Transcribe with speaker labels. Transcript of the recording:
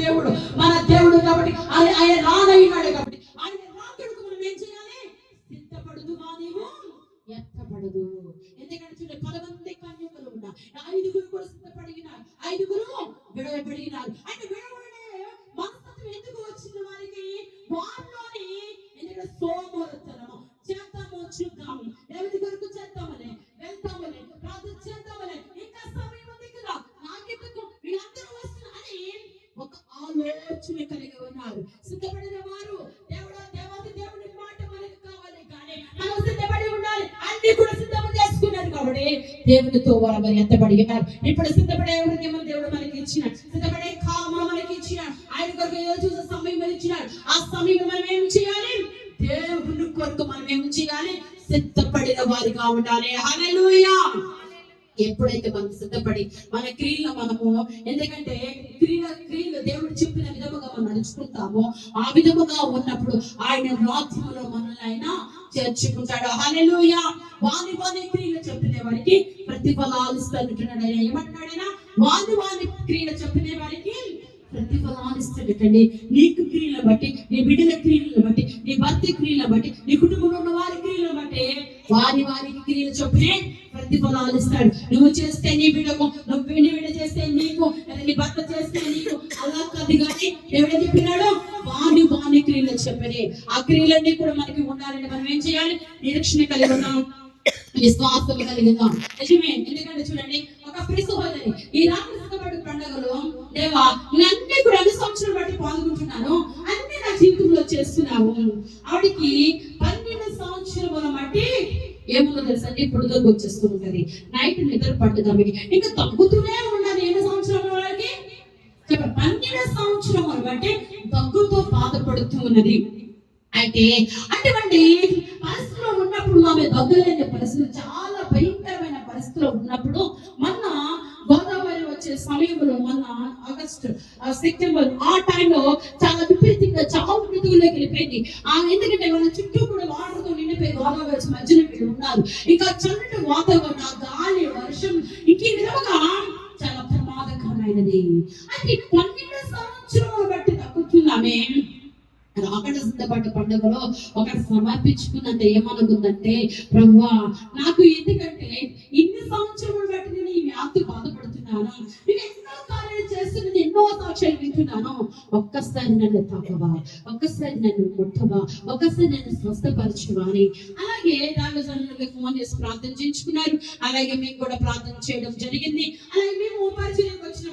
Speaker 1: దేవుడు కాబట్టి ఆయన రానయ్యాడు కాబట్టి ఆయన రాకడకు మనం ఏం చేయాలి? సిద్ధపడుదువా నీవు? ఎత్తపడదు. ఎందుకంటే చూడండి, 10 మంది కన్యకలు ఉన్నారు, 5గురు కూడా సిద్ధపడినారు, 5గురు విడవబడినారు. అంటే విడవబడే మనస్తత్వం ఎందుకు వచ్చింది వారికి? వారిలోని ఎందుకంటే సోమరితనము, చేద్దాము చూద్దాము, ఎవరి కొరకు చేద్దామని, వెళ్తామని, ప్రార్థన చేద్దామని, ఇంకా సమయం ఉంది కదా, నాకెందుకు, వీళ్ళందరూ వస్తున్నారని ఒక ఆలోచన కలిగి ఉన్నారు. సిద్ధపడిన వారు దేవుని మాట మనకు కావాలి, కానీ మనం సిద్ధపడి ఉండాలి. అన్ని కూడా సిద్ధం చేసుకున్నారు కాబట్టి దేవునితో వారు మరి ఎత్తబడి ఉన్నారు. ఇప్పుడు సిద్ధపడే హృదయం దేవుడు మనకి ఇచ్చినాడు, సిద్ధపడే కాలం మనకి ఇచ్చినాడు, ఆయన కొరకు ఏదో చూసే సమయం ఇచ్చినాడు. ఆ సమయం మనం ఏం చేయాలి? దేవుని కొరకు మనం ఏం చేయాలి? సిద్ధపడిన వారిగా ఉండాలి. హల్లెలూయా. ఎప్పుడైతే మనం సిద్ధపడి మన క్రియలు మనము, ఎందుకంటే క్రియలు దేవుడు చెప్పిన విధముగా మనం నడుచుకుంటామో ఆ విధముగా ఉన్నప్పుడు ఆయన రాజ్యంలో మనల్ని ఆయన చేర్చుకుంటాడు. హల్లెలూయా. వాని క్రియలు చెప్పిన వారికి ప్రతిఫలాలు ఇస్తానంటున్నాడు. ఆయన ఏమంటున్నాడైనా? వాని క్రియలు చెప్పిన వారికి ప్రతిఫలాలు ఇస్తాడటండి. నీకు క్రియలను బట్టి, నీ బిడ్డల క్రియలను బట్టి, నీ భర్త క్రియలను బట్టి, నీ కుటుంబంలో ఉన్న వారి క్రియలను బట్టి వారికి క్రియలు చొప్పునే ప్రతిఫలాలు ఇస్తాడు. నువ్వు చేస్తే నీ బిడ్డకు, నువ్వు బిడ్డ చేస్తే నీకు, నీ భర్త చేస్తే నీకు, అలా కాదు. కానీ ఎవరు చెప్పినాడు? వాని క్రియలు చెప్పని. ఆ క్రియలన్నీ కూడా మనకి ఉండాలని మనం ఏం చేయాలి? నిరీక్షణ కలిగి ఉన్నాం, విశ్వాసం కలిగి ఉన్నాం. నిజమే. ఎందుకంటే చూడండి, ఒక ప్రియ సహోదరి ఈ రాత్రి సిద్ధపడి పండుగలో, దేవా నేనన్నీ కూడా 2 సంవత్సరాలు బట్టి పాల్గొంటున్నాను, అన్ని నా జీవితంలో చేస్తున్నావు. ఆవిడికి 12 సంవత్సరముల బట్టి ఏమన్నా తెలుసా, ఇప్పుడు దగ్గు వచ్చేస్తూ ఉంటది, నైట్ నిద్ర పట్టుదామి, ఇంకా తగ్గుతూనే ఉండాలి. 8 సంవత్సరాల వరకు చెప్పండి, 12 సంవత్సరముల బట్టి దగ్గుతో బాధపడుతూ ఉన్నది. అయితే అటువంటి పరిస్థితిలో ఉన్నప్పుడు, ఆమె దగ్గలేని పరిస్థితులు, చాలా భయంకరమైన పరిస్థితిలో ఉన్నప్పుడు, మొన్న గోదావరి వచ్చే సమయంలో, మొన్న ఆగస్టు సెప్టెంబర్ ఆ టైంలో చాలా విపరీతంగా చావు మృతువులోకి వెళ్ళిపోయింది. ఎందుకంటే వాళ్ళ చుట్టూ కూడా వాటర్తో నిండిపోయి గోదావరి మధ్యలో వీళ్ళు ఉన్నారు. ఇంకా చల్లటి వాతావరణం, గాలి, వర్షం, ఇంక ఈ విధంగా చాలా ప్రమాదకరమైనది. అయితే 12 సంవత్సరాలు బట్టి తగ్గుతున్నామే. రాకడ సిద్ధపడ్డ పండుగలో ఒకటి సమర్పించుకున్నంత ఏమనుకుందంటే, ప్రభువా నాకు ఎందుకంటే ఇన్ని సంవత్సరాలు బట్టి నేను ఈ వ్యాధి బాధపడుతున్నాను, నేను ఎన్నో కార్యాలు చేస్తున్నది, ఎన్నో సాక్ష్యాలు వింటున్నాను, ఒక్కసారి నన్ను తాకవా, ఒక్కసారి నన్ను ముట్టవా, ఒక్కసారి నన్ను స్వస్థపరచువా అని. అలాగే రాజధానులకు ఫోన్ చేసి ప్రార్థన చేయించుకున్నారు. అలాగే మేము కూడా ప్రార్థన చేయడం జరిగింది. అలాగే